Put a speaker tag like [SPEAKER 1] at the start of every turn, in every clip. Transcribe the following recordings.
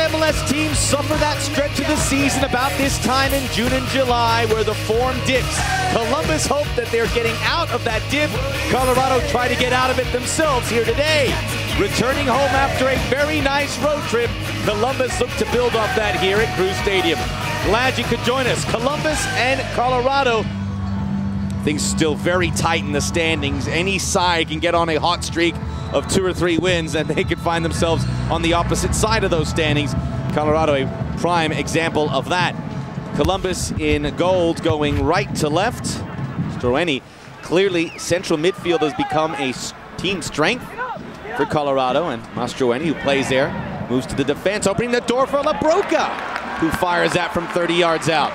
[SPEAKER 1] MLS teams suffer that stretch of the season about this time in June and July where the form dips. Columbus hope that they're getting out of that dip. Colorado try to get out of it themselves here today. Returning home after a very nice road trip, Columbus look to build off that here at Crew Stadium. Glad you could join us. Columbus and Colorado. Things still very tight in the standings. Any side can get on a hot streak of 2 or 3 wins and they could find themselves on the opposite side of those standings. Colorado a prime example of that. Columbus in gold going right to left. Stroeni, clearly central midfield has become a team strength for Colorado, and Mastroeni, who plays there, moves to the defense, opening the door for LaBroca, who fires that from 30 yards out.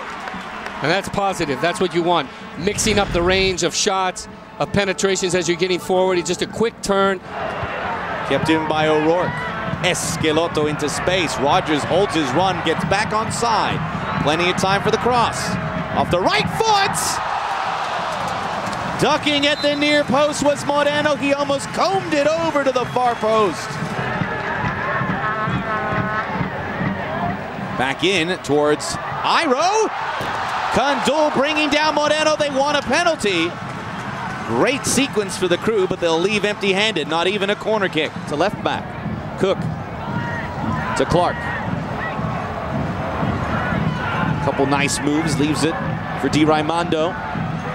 [SPEAKER 2] And that's positive. That's what you want. Mixing up the range of shots, of penetrations as you're getting forward. It's just a quick turn.
[SPEAKER 1] Kept in by O'Rourke. Esqueloto into space. Rogers holds his run, gets back on side. Plenty of time for the cross. Off the right foot! Ducking at the near post was Moreno. He almost combed it over to the far post. Back in towards Iroh. Kandul bringing down Moreno. They want a penalty. Great sequence for the Crew, but they'll leave empty-handed. Not even a corner kick to left back. Cook to Clark. Couple nice moves, leaves it for Di Raimondo.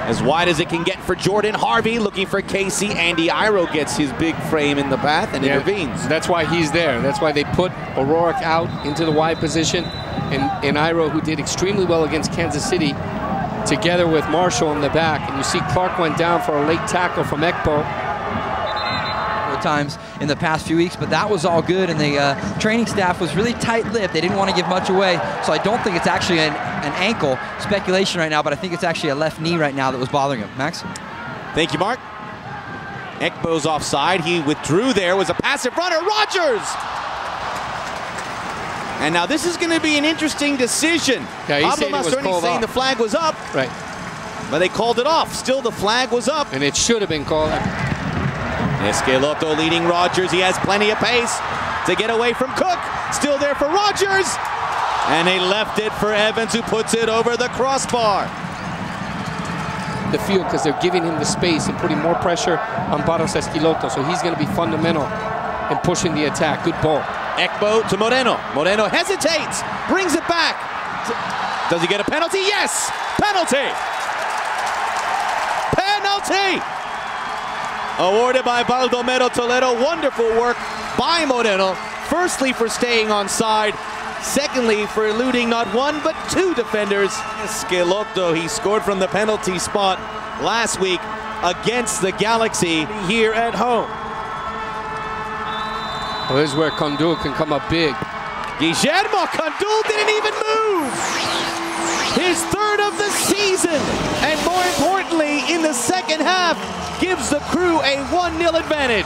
[SPEAKER 1] As wide as it can get for Jordan Harvey, looking for Casey. Andy Iroh gets his big frame in the path and intervenes.
[SPEAKER 2] That's why he's there. That's why they put O'Rourke out into the wide position. And Iroh, who did extremely well against Kansas City, together with Marshall in the back. And you see Clark went down for a late tackle from Ekbo.
[SPEAKER 3] Times in the past few weeks, but that was all good, and the training staff was really tight-lipped. They didn't want to give much away, so I don't think it's actually an ankle. Speculation right now, but I think it's actually a left knee right now that was bothering him. Max?
[SPEAKER 1] Thank you, Mark. Ekbo's offside. He withdrew there. Was a passive runner. Rogers! And now this is going to be an interesting decision.
[SPEAKER 2] Yeah,
[SPEAKER 1] Pablo Mastroeni saying the flag was up.
[SPEAKER 2] Right.
[SPEAKER 1] But they called it off. Still, the flag was up.
[SPEAKER 2] And it should have been called.
[SPEAKER 1] Esqueloto leading Rogers. He has plenty of pace to get away from Cook. Still there for Rogers. And they left it for Evans, who puts it over the crossbar.
[SPEAKER 2] The field, because they're giving him the space and putting more pressure on Barros Esqueloto. So he's going to be fundamental in pushing the attack. Good ball.
[SPEAKER 1] Ekbo to Moreno. Moreno hesitates. Brings it back. Does he get a penalty? Yes! Penalty! Penalty! Awarded by Baldomero Toledo. Wonderful work by Moreno. Firstly, for staying on side. Secondly, for eluding not one, but 2 defenders. Esqueloto, he scored from the penalty spot last week against the Galaxy here at home.
[SPEAKER 2] Well, this is where Kandul can come up big.
[SPEAKER 1] Guillermo Kandul didn't even move. His 3rd of the season. And more importantly, in the second half, gives the Crew a 1-0 advantage.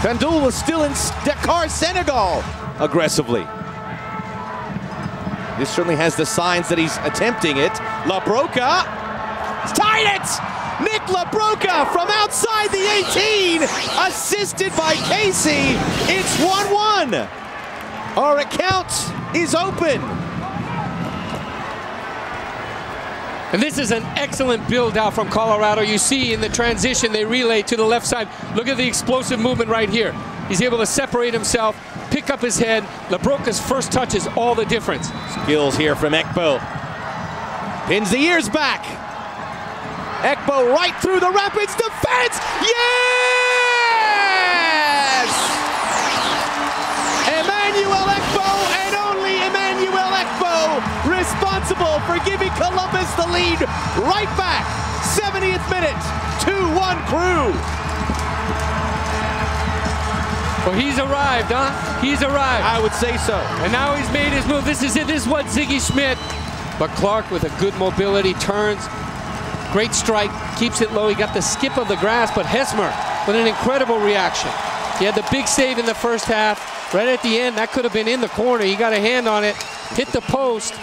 [SPEAKER 1] Kandul was still in Dakar, Senegal, aggressively. This certainly has the signs that he's attempting it. LaBroca, tied it! Nick LaBroca from outside the 18, assisted by Casey. It's 1-1. Our account is open.
[SPEAKER 2] And this is an excellent build out from Colorado. You see in the transition, they relay to the left side. Look at the explosive movement right here. He's able to separate himself, pick up his head. LaBroca's first touch is all the difference.
[SPEAKER 1] Skills here from Ekbo. Pins the ears back. Ekbo right through the Rapids defense. Yes! Emmanuel Ekbo, and only Emmanuel Ekbo, responsible for giving Columbus the lead right back. 70th minute, 2-1 Crew.
[SPEAKER 2] Well, he's arrived, huh? He's arrived.
[SPEAKER 1] I would say so.
[SPEAKER 2] And now he's made his move. This is it. This is what Ziggy Schmidt. But Clark with a good mobility, turns. Great strike, keeps it low. He got the skip of the grass, but Hesmer with an incredible reaction. He had the big save in the first half. Right at the end, that could have been in the corner. He got a hand on it, hit the post,